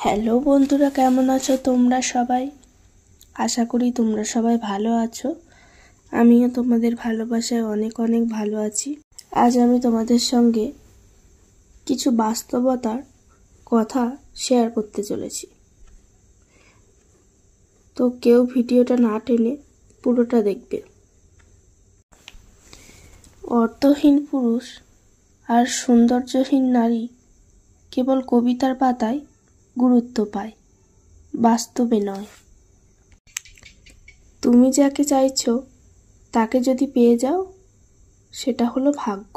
Hello বন্ধুরা, কেমন আছো তোমরা সবাই? আশা করি তোমরা সবাই ভালো আছো। আমিও তোমাদের ভালোবাসায় অনেক অনেক ভালো আছি। আজ আমি তোমাদের সঙ্গে কিছু বাস্তবতার কথা শেয়ার করতে চলেছি। তো কেউ ভিডিওটা না টেনে পুরোটা দেখবে। অর্থহীন পুরুষ আর সৌন্দর্যহীন নারী কেবল কবিতার পাতায় গুরুত্ব পায়, বাস্তবে নয়। তুমি যাকে চাইছো তাকে যদি পেয়ে যাও, সেটা হলো ভাগ্য।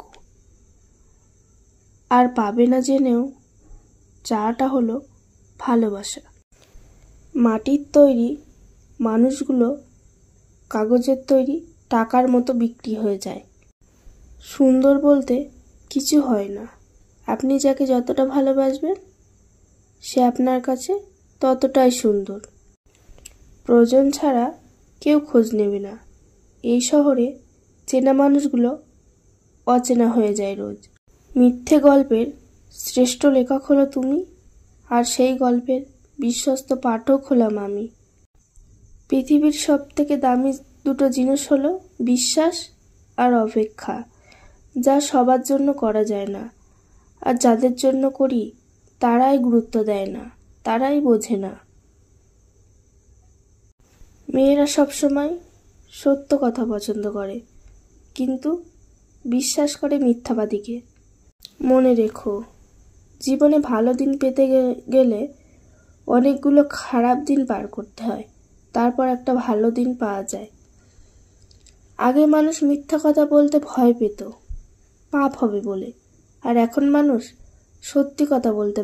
আর পাবে না জেনেও চাওয়াটা হলো ভালোবাসা। মাটির তৈরি মানুষগুলো কাগজের তৈরি টাকার মতো বিক্রি হয়ে যায়। সুন্দর বলতে কিছু হয় না। আপনি যাকে যতটা ভালোবাসবেন, সে আপনার কাছে ততটাই সুন্দর। প্রয়োজন ছাড়া কেউ খোঁজ নেবে না। এই শহরে চেনা মানুষগুলো অচেনা হয়ে যায় রোজ। মিথ্যে গল্পের শ্রেষ্ঠ লেখক হলো তুমি, আর সেই গল্পের বিশ্বস্ত পাঠক হলাম আমি। পৃথিবীর সবথেকে দামি দুটো জিনিস হলো বিশ্বাস আর অপেক্ষা, যা সবার জন্য করা যায় না। আর যাদের জন্য করি তারাই গুরুত্ব দেয় না, তারাই বোঝে না। মেয়েরা সবসময় সত্য কথা পছন্দ করে, কিন্তু বিশ্বাস করে মিথ্যাবাদীকে। মনে রেখো, জীবনে ভালো দিন পেতে গেলে অনেকগুলো খারাপ দিন পার করতে হয়, তারপর একটা ভালো দিন পাওয়া যায়। আগে মানুষ মিথ্যা কথা বলতে ভয় পেত, পাপ হবে বলে। আর এখন মানুষ সত্যি কথা বলতে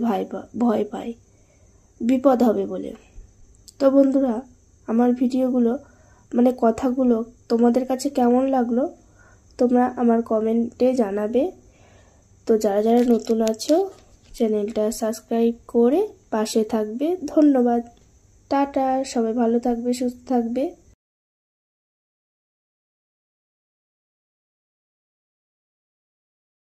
ভয় পায়, বিপদ হবে বলে। তো বন্ধুরা, আমার ভিডিওগুলো কথাগুলো তোমাদের কাছে কেমন লাগলো তোমরা আমার কমেন্টে জানাবে। তো যারা যারা নতুন আছো, চ্যানেলটা সাবস্ক্রাইব করে পাশে থাকবে। ধন্যবাদ। টাটা। সবাই ভালো থাকবে, সুস্থ থাকবে।